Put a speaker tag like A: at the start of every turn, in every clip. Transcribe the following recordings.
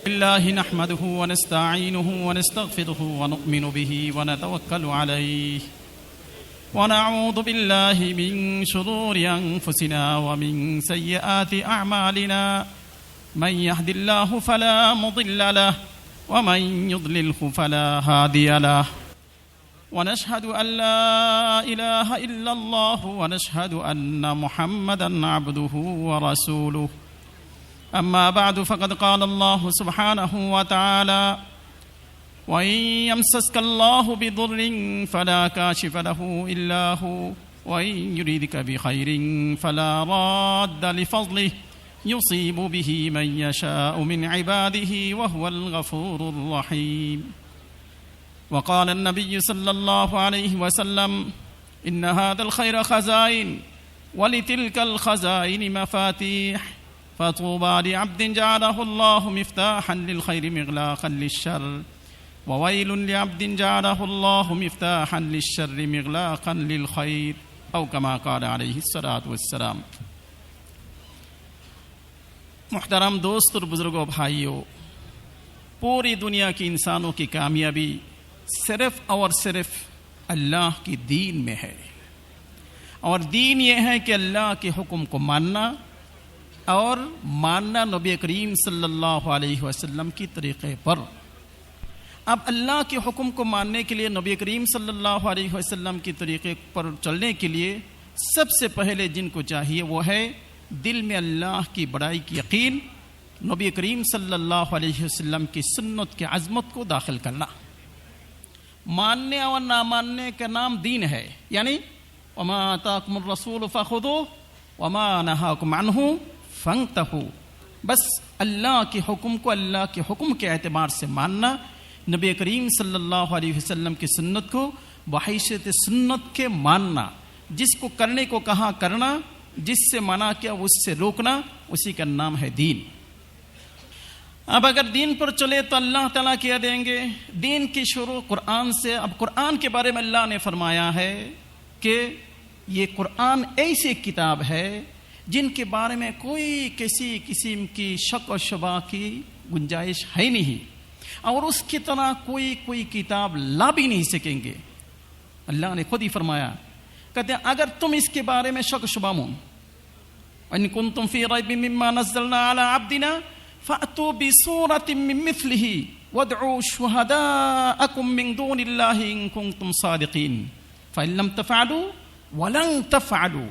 A: الله نحمده ونستعينه ونستغفره ونؤمن به ونتوكل عليه ونعوذ بالله من شرور أنفسنا ومن سيئات أعمالنا من يهد الله فلا مضل له ومن يضلله فلا هادي له ونشهد أن لا إله إلا الله ونشهد أن محمدا عبده ورسوله أما بعد فقد قال الله سبحانه وتعالى وإن يمسسك الله بضر فلا كاشف له إلا هو وإن يريدك بخير فلا راد لفضله يصيب به من يشاء من عباده وهو الغفور الرحيم وقال النبي صلى الله عليه وسلم إن هذا الخير خزائن ولتلك الخزائن مفاتيح فطوبى لعبد جعله الله مفتاحا للخير مغلاقا للشر وويل لعبد جعله الله مفتاحا للشر مغلاقا للخير أو كما قال عليه الصلاة والسلام. محترم دوست اور بزرگوں بھائیوں، پوری دنیا کی انسانوں کی کامیابی صرف اور صرف اللہ کی دین میں ہے، اور دین یہ ہے کہ اللہ کے حکم کو ماننا اور ماننا نبی کریم صلی اللہ علیہ وسلم کی طریقے پر. اب اللہ کے حکم کو ماننے کے لیے، نبی کریم صلی اللہ علیہ وسلم کی طریقے پر چلنے کے لیے سب سے پہلے جن کو چاہیے وہ ہے دل میں اللہ کی بڑائی کی یقین، نبی کریم صلی اللہ علیہ وسلم کی سنت کی عظمت کو داخل کرنا. ماننے اور نہ ماننے کا نام دین ہے، یعنی وما آتاکم الرسول فخذوہ وما نہاکم عنہ فانتہوا. بس اللہ کے حکم کو اللہ کے حکم کے اعتبار سے ماننا، نبی کریم صلی اللہ علیہ وسلم کی سنت کو بحیثیت سنت کے ماننا، جس کو کرنے کو کہا کرنا، جس سے منع کیا اس سے روکنا، اسی کا نام ہے دین. اب اگر دین پر چلے تو اللہ تعالیٰ کیا دیں گے. دین کی شروع قرآن سے. اب قرآن کے بارے میں اللہ نے فرمایا ہے کہ یہ قرآن ایسی کتاب ہے جن کے بارے میں کوئی کسی قسم کی شک و شبہ کی گنجائش ہے نہیں، اور اس کی طرح کوئی کتاب لا بھی نہیں سکیں گے. اللہ نے خود ہی فرمایا، کہتے ہیں اگر تم اس کے بارے میں شک و شبہ ہو، وَإِن كُنتُمْ فِي رَيْبٍ مِّمَّا نَزَّلْنَا عَلَىٰ عَبْدِنَا فَأْتُوا بِسُورَةٍ مِّن مِّثْلِهِ وَادْعُوا شُهَدَاءَكُم مِّن دُونِ اللَّهِ إِن كُنتُمْ صَادِقِينَ فَإِن لَّمْ تَفْعَلُوا وَلَن تَفْعَلُوا.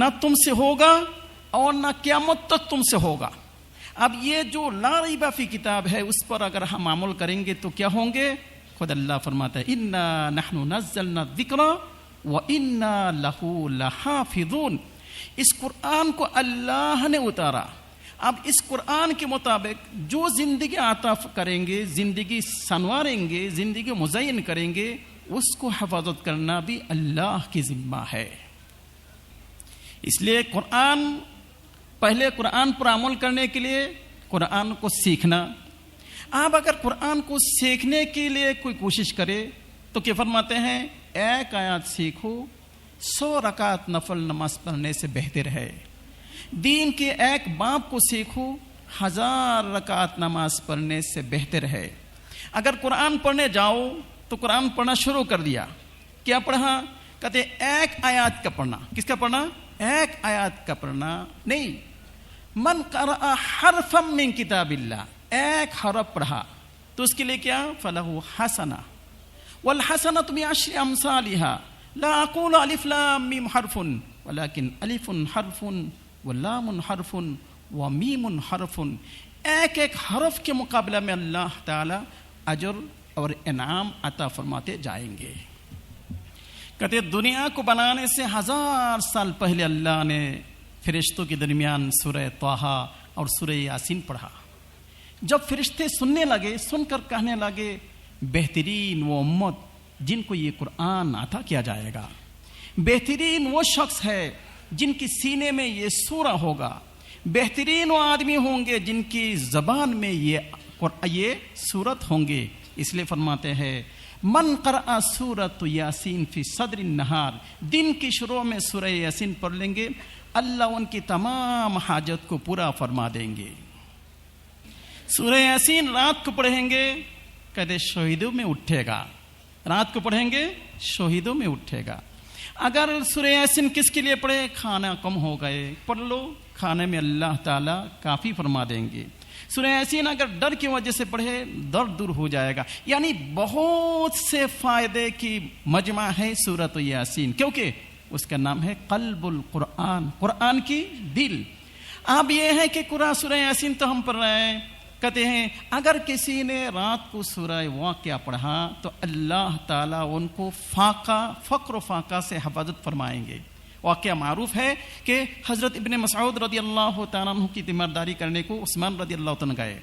A: نہ تم سے ہوگا اور نہ قیامت تک تم سے ہوگا. اب یہ جو لا ریب فی کتاب ہے اس پر اگر ہم عمل کریں گے تو کیا ہوں گے؟ خود اللہ فرماتا ہے اِنَّا نَحْنُ نَزَّلْنَا الذِّكْرَ وَإِنَّا لَهُ لَحَافِظُونَ. اس قرآن کو اللہ نے اتارا. اب اس قرآن کے مطابق جو زندگی عطا کریں گے، زندگی سنواریں گے، زندگی مزین کریں گے، اس کو حفاظت کرنا بھی اللہ کی ذمہ ہے. اس لیے پہلے قرآن پر عمل کرنے کے لیے قرآن کو سیکھنا. اب اگر قرآن کو سیکھنے کے لیے کوئی کوشش کرے تو کیا فرماتے ہیں؟ ایک آیات سیکھو 100 رکعت نفل نماز پڑھنے سے بہتر ہے. دین کے ایک باب کو سیکھو 1000 رکعت نماز پڑھنے سے بہتر ہے. اگر قرآن پڑھنے جاؤ تو قرآن پڑھنا شروع کر دیا، کیا پڑھا؟ کہتے ایک آیات کا پڑھنا. کس کا پڑھنا؟ ایک آیات کا پڑھنا نہیں. من قرأ حرفا من کتاب اللہ، ایک حرف پڑھا تو اس کے لیے کیا؟ فلہ حسنہ والحسنۃ بعشر امثالها لا اقول الف لام میم حرف ولكن الف حرف ولام حرف ومیم حرف. ایک ایک حرف کے مقابلہ میں اللہ تعالی اجر اور انعام عطا فرماتے جائیں گے. کہتے دنیا کو بنانے سے 1000 سال پہلے اللہ نے فرشتوں کے درمیان سورہ طٰہٰ اور سورہ یاسین پڑھا. جب فرشتے سننے لگے، سن کر کہنے لگے بہترین وہ امت جن کو یہ قرآن عطا کیا جائے گا، بہترین وہ شخص ہے جن کی سینے میں یہ سورہ ہوگا، بہترین وہ آدمی ہوں گے جن کی زبان میں یہ سورت ہوں گے. اس لیے فرماتے ہیں من قرأ سورۃ یاسین فی صدر النہار، دن کی شروع میں سورہ یاسین پڑھ لیں گے، اللہ ان کی تمام حاجت کو پورا فرما دیں گے. سورہ یاسین رات کو پڑھیں گے کہتے شہیدوں میں اٹھے گا، رات کو پڑھیں گے شہیدوں میں اٹھے گا۔ اگر سورہ یاسین کس کے لیے پڑھے؟ کھانا کم ہو گئے، پڑھ لو، کھانے میں اللہ تعالیٰ کافی فرما دیں گے۔ سورہ یاسین اگر ڈر کی وجہ سے پڑھے درد دور ہو جائے گا۔ یعنی بہت سے فائدے کی مجمع ہے سورۃ یاسین، کیونکہ اس کا نام ہے قلب القرآن، قرآن کی دل۔ اب یہ ہے کہ قرآن سورہ یاسین تو ہم پڑھ رہے ہیں، کہتے ہیں اگر کسی نے رات کو سورہ واقعہ پڑھا تو اللہ تعالیٰ ان کو فقر و فاقہ سے حفاظت فرمائیں گے۔ واقعہ معروف ہے کہ حضرت ابن مسعود رضی اللہ تعالیٰ عنہ کی تیمارداری کرنے کو عثمان رضی اللہ تعالیٰ گئے،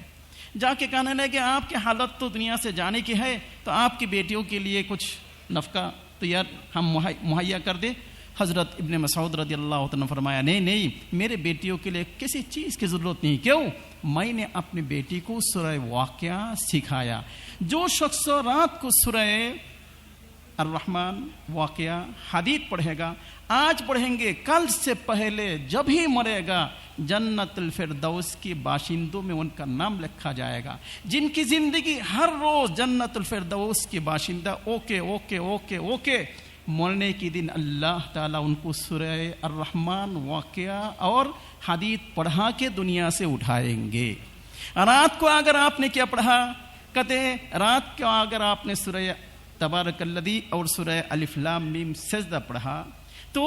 A: جا کے کہنے لگے آپ کی حالت تو دنیا سے جانے کی ہے، تو آپ کی بیٹیوں کے لیے کچھ نفقہ تو یار ہم مہیا کر دیں۔ حضرت ابن مسعود رضی اللہ عنہ فرمایا نہیں، میرے بیٹیوں کے لیے کسی چیز کی ضرورت نہیں۔ کیوں؟ میں نے اپنی بیٹی کو سورہ واقعہ سکھایا۔ جو شخص رات کو سورہ الرحمن، واقعہ، حدید پڑھے گا، آج پڑھیں گے، کل سے پہلے جب ہی مرے گا جنت الفردوس کی باشندوں میں ان کا نام لکھا جائے گا۔ جن کی زندگی ہر روز جنت الفردوس کی باشندہ اوکے اوکے اوکے اوکے، مرنے کی دن اللہ تعالیٰ ان کو سورہ الرحمن، واقعہ اور حدید پڑھا کے دنیا سے اٹھائیں گے۔ رات کو اگر آپ نے کیا پڑھا؟ کہتے ہیں رات کو اگر آپ نے سورہ تبارک الذی اور سورہ الف لام میم سجدہ پڑھا تو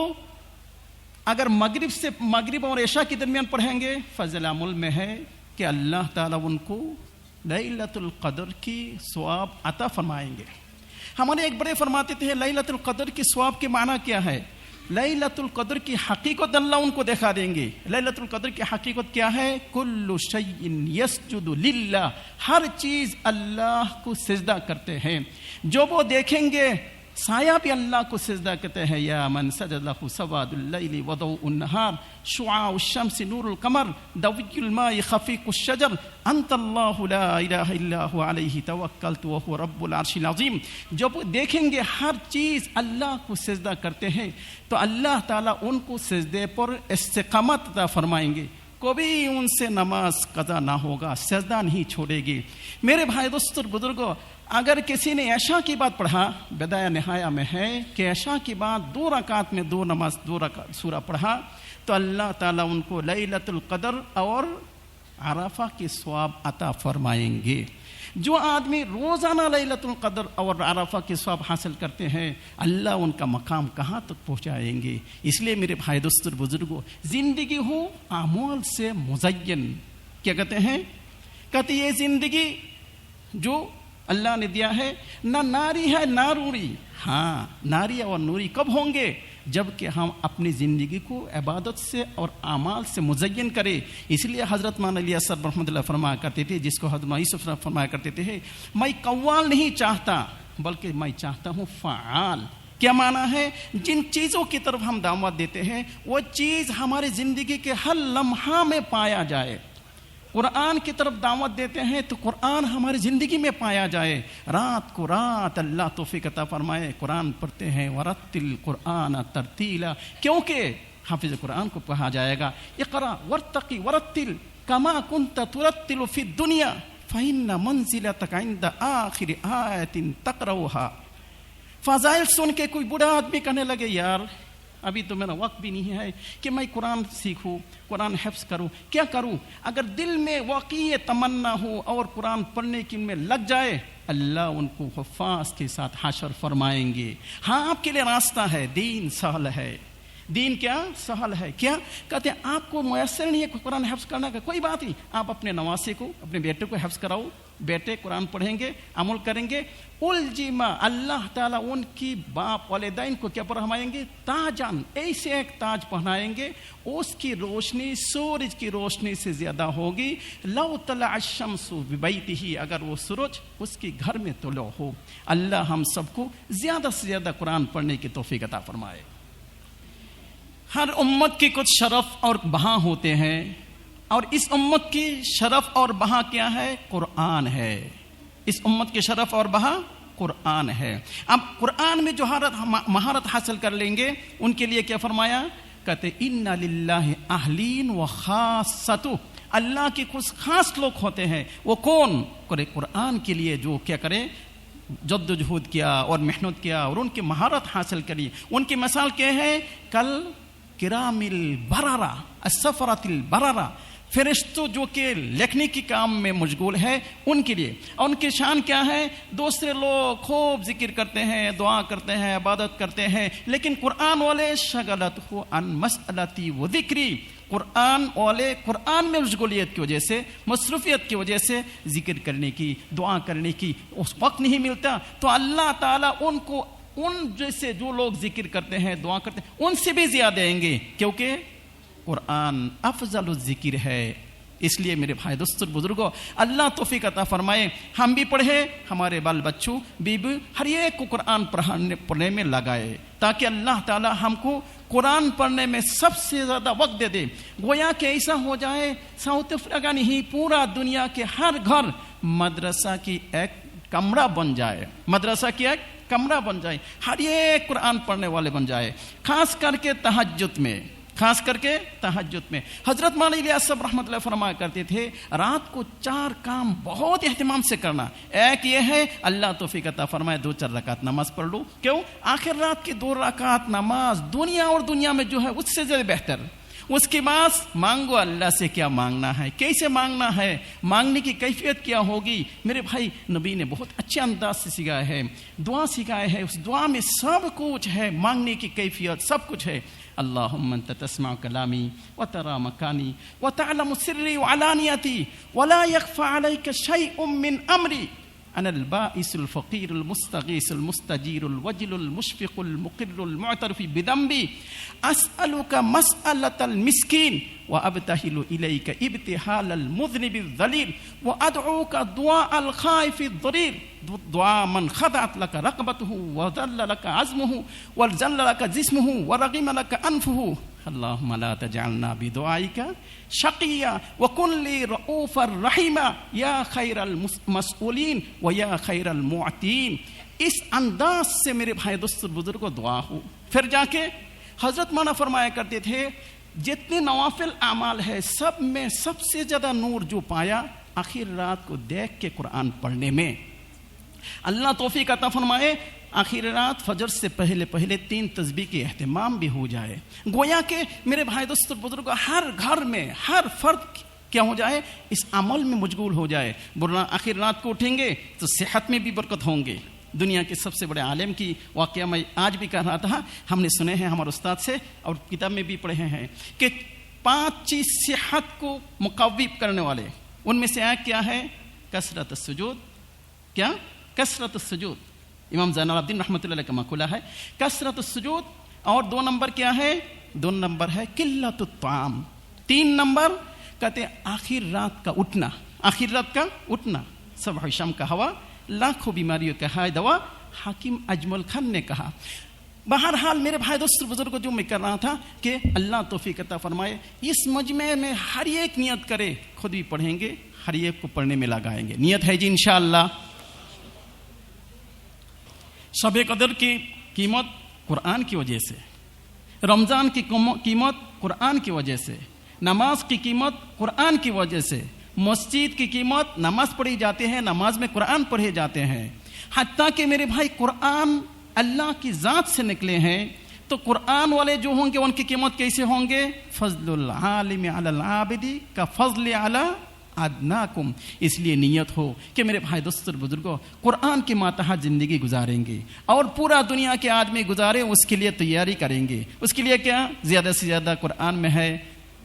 A: اگر مغرب اور عشاء کے درمیان پڑھیں گے، فضل عمل میں ہے کہ اللہ تعالیٰ ان کو لیلۃ القدر کی ثواب عطا فرمائیں گے۔ ہمارے ایک بڑے فرماتے تھے لیلۃ القدر کی ثواب کے معنی کیا ہے؟ لیلۃ القدر کی حقیقت اللہ ان کو دکھا دیں گے۔ لیلۃ القدر کی حقیقت کیا ہے؟ کل شیء یسجد للہ، ہر چیز اللہ کو سجدہ کرتے ہیں۔ جو وہ دیکھیں گے سایہ بھی اللہ کو سجدہ کرتے ہیں۔ یا من سجد لہ سواد اللیل وضوء النہار شعاع الشمس نور القمر دوی الماء خفیق الشجر انت اللہ لا الہ الا هو علیہ توکلت وهو رب العرش العظیم۔ جب دیکھیں گے ہر چیز اللہ کو سجدہ کرتے ہیں تو اللہ تعالیٰ ان کو سجدے پر استقامت عطا فرمائیں گے، کبھی ان سے نماز قضا نہ ہوگا، سجدہ نہیں چھوڑے گی۔ میرے بھائی دوستو اور بزرگوں، اگر کسی نے عشاء کی بات پڑھا، بدایہ نہایہ میں ہے کہ عشاء کی بات 2 رکعت میں 2 نماز 2 رکعت سورہ پڑھا تو اللہ تعالیٰ ان کو لیلۃ القدر اور عرفہ کی ثواب عطا فرمائیں گے۔ جو آدمی روزانہ لیلۃ القدر اور عرفہ کی ثواب حاصل کرتے ہیں، اللہ ان کا مقام کہاں تک پہنچائیں گے۔ اس لیے میرے بھائی دوستو اور بزرگوں، زندگی ہو اعمال سے مزین۔ کیا کہتے ہیں؟ کہتے یہ زندگی جو اللہ نے دیا ہے نہ ناری ہے نہ نوری۔ ہاں، ناری اور نوری کب ہوں گے؟ جب کہ ہم اپنی زندگی کو عبادت سے اور اعمال سے مزین کریں۔ اس لیے حضرت مولانا الیاس صاحب رحمۃ اللہ فرمایا کرتے تھے، جس کو حضرت یوسف فرمایا کرتے تھے، میں قوال نہیں چاہتا بلکہ میں چاہتا ہوں فعال۔ کیا معنی ہے؟ جن چیزوں کی طرف ہم دعوت دیتے ہیں وہ چیز ہماری زندگی کے ہر لمحہ میں پایا جائے۔ قرآن کی طرف دعوت دیتے ہیں تو قرآن ہماری زندگی میں پایا جائے۔ رات کو رات اللہ توفیق عطا فرمائے، قرآن پڑھتے ہیں، ورتل قرآن ترتیلا، کیونکہ حافظ قرآن کو کہا جائے گا اقرا ورتقی ورتل کما کنت ترتل فی الدنیا فإن منزلتک عند آخر آیت تقرؤها۔ فضائل سن کے کوئی بوڑھا آدمی کہنے لگے یار ابھی تو میرا وقت بھی نہیں ہے کہ میں قرآن سیکھوں، قرآن حفظ کروں، کیا کروں؟ اگر دل میں واقعی تمنا ہو اور قرآن پڑھنے کی ان میں لگ جائے، اللہ ان کو حفاظ کے ساتھ حشر فرمائیں گے۔ ہاں، آپ کے لیے راستہ ہے، دین سہل ہے۔ دین کیا سہل ہے؟ کیا کہتے ہیں؟ آپ کو میسر نہیں ہے قرآن حفظ کرنے کا، کوئی بات نہیں، آپ اپنے نواسے کو، اپنے بیٹے کو حفظ کراؤ، بیٹے قرآن پڑھیں گے، عمل کریں گے۔ الجما، اللہ تعالیٰ ان کی باپ والدین کو کیا پڑھائیں گے؟ تاجان، ایسے ایک تاج پہنائیں گے، اس کی روشنی سورج کی روشنی سے زیادہ ہوگی۔ لو طلع الشمس ببیتہ، اگر وہ سورج اس کے گھر میں طلوع ہو۔ اللہ ہم سب کو زیادہ سے زیادہ قرآن پڑھنے کی توفیق عطا فرمائے۔ ہر امت کی کچھ شرف اور بہا ہوتے ہیں، اور اس امت کی شرف اور بہا کیا ہے؟ قرآن ہے۔ اس امت کی شرف اور بہا قرآن ہے۔ اب قرآن میں جو مہارت حاصل کر لیں گے ان کے لیے کیا فرمایا؟ کہتے ان للہ اہلین و خاصۃ، اللہ کے کچھ خاص لوگ ہوتے ہیں. وہ کون؟ قرآن کے لیے جو کیا کرے، جد و جہود کیا اور محنت کیا اور ان کی مہارت حاصل کری. ان کی مثال کیا ہے؟ کل کرام البررہ السفرۃ البررہ، فرشتوں جو کہ لکھنے کے کام میں مشغول ہے ان کے لیے. اور ان کی شان کیا ہے؟ دوسرے لوگ خوب ذکر کرتے ہیں، دعا کرتے ہیں، عبادت کرتے ہیں، لیکن قرآن والے شغلت ہو ان مسئلتی و ذکری، قرآن والے قرآن میں مشغولیت کی وجہ سے، مصروفیت کی وجہ سے ذکر کرنے کی، دعا کرنے کی اس وقت نہیں ملتا. تو اللہ تعالیٰ ان کو ان جیسے جو لوگ ذکر کرتے ہیں، دعا کرتے ہیں، ان سے بھی زیادہ دیں گے، کیونکہ قرآن افضل الذکر ہے. اس لیے میرے بھائی دوستوں بزرگوں، اللہ توفیق عطا فرمائے ہم بھی پڑھے، ہمارے بال بچوں بھی ہر ایک کو قرآن پڑھنے میں لگائے، تاکہ اللہ تعالی ہم کو قرآن پڑھنے میں سب سے زیادہ وقت دے دے. گویا کہ ایسا ہو جائے ساؤتھ افریقہ نہیں، پورا دنیا کے ہر گھر مدرسہ کی ایک کمرہ بن جائے، مدرسہ کی ایک کمرہ بن جائے، ہر ایک قرآن پڑھنے والے بن جائے. خاص کر کے تہجد میں، خاص کر کے تہجد میں حضرت مولانا الیاس صاحب رحمۃ اللہ فرمایا کرتے تھے رات کو 4 کام بہت اہتمام سے کرنا. ایک یہ ہے اللہ توفیق عطا فرمائے 2-4 رکعت نماز پڑھ لو. کیوں؟ آخر رات کی 2 رکعت نماز دنیا اور دنیا میں جو ہے اس سے زیادہ بہتر. اس کے بعد مانگو اللہ سے کیا مانگنا ہے، کیسے مانگنا ہے، مانگنے کی کیفیت کیا ہوگی. میرے بھائی نبی نے بہت اچھے انداز سے سکھایا ہے، دعا سکھایا ہے، اس دعا میں سب کچھ ہے، مانگنے کی کیفیت سب کچھ ہے. اللہم انت تسمع کلامی وترى مکانی وتعلم سری وعلانیتی ولا يخفى عليك شيء من امری انا البائس الفقیر المستغیث المستجیر الوجل المشفق المقر المعترف بذنبی اسألك مسألة المسکین وابتہل الیک ابتہال المذنب الذلیل وادعوك دعاء الخائف الضریر دعاء من خضعت لك رقبته وذل لك عزمه وذل لك جسمه ورغم لك انفه اللهم لا تجعلنا بدعائك شقيا وكن لي رؤوفا رحيما يا خير المسؤولين ويا خير المعطين. اس انداز سے میرے بھائی دوستوں بزرگوں دعا ہو. پھر جا کے حضرت مولانا فرمایا کرتے تھے جتنے نوافل اعمال ہے سب میں سب سے زیادہ نور جو پایا آخر رات کو دیکھ کے قرآن پڑھنے میں. اللہ توفیق عطا فرمائے آخر رات فجر سے پہلے 3 تسبیح کے اہتمام بھی ہو جائے. گویا کہ میرے بھائی دوستوں بزرگوں ہر گھر میں ہر فرد کیا ہو جائے، اس عمل میں مشغول ہو جائے. آخر رات کو اٹھیں گے تو صحت میں بھی برکت ہوں گے. دنیا کے سب سے بڑے عالم کی واقعہ میں آج بھی کہہ رہا تھا، ہم نے سنے ہیں ہمارے استاد سے اور کتاب میں بھی پڑھے ہیں کہ 5 چیز صحت کو مقوی کرنے والے، ان میں سے ایک کیا ہے؟ کثرت السجود. کیا؟ کثرت السجود. امام زین العابدین رحمۃ اللہ علیہ کا مقولہ ہے کثرت السجود. اور 2 نمبر کیا ہے؟ 2 نمبر ہے قلت الطعام. 3 نمبر کہتے ہیں آخر رات کا اٹھنا. آخر رات کا اٹھنا. صبح شام کا ہوا لاکھوں بیماریوں کا ہے دوا، حاکم اجمل خان نے کہا. بہرحال میرے بھائی دوستوں بزرگوں جو میں کر رہا تھا کہ اللہ توفیق عطا فرمائے اس مجمع میں ہر ایک نیت کرے، خود بھی پڑھیں گے، ہر ایک کو پڑھنے میں لگائیں گے. نیت ہے جی انشاءاللہ. شب قدر کی قیمت قرآن کی وجہ سے، رمضان کی قیمت قرآن کی وجہ سے، نماز کی قیمت قرآن کی وجہ سے، مسجد کی قیمت نماز پڑھی جاتے ہیں، نماز میں قرآن پڑھے جاتے ہیں. حتیٰ کہ میرے بھائی قرآن اللہ کی ذات سے نکلے ہیں تو قرآن والے جو ہوں گے ان کی قیمت کیسے ہوں گے؟ فضل العالم علی العابد کا فضل علی ادناکم. اس لیے نیت ہو کہ میرے بھائی دوستوں بزرگوں قرآن کے ماتحت زندگی گزاریں گے اور پورا دنیا کے آدمی گزارے، اس کے لیے تیاری کریں گے. اس کے لیے کیا؟ زیادہ سے زیادہ قرآن میں ہے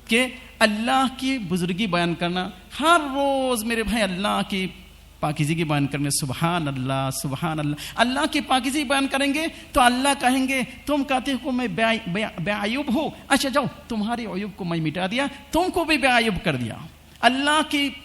A: کہ اللہ کی بزرگی بیان کرنا. ہر روز میرے بھائی اللہ کی پاکیزگی بیان کرنے. سبحان اللہ سبحان اللہ. اللہ کی پاکیزگی بیان کریں گے تو اللہ کہیں گے تم کہتے ہو میں بے عیوب ہوں، اچھا جاؤ تمہاری عیوب کو میں مٹا دیا، تم کو بھی بے عیوب کر دیا. اللہ کی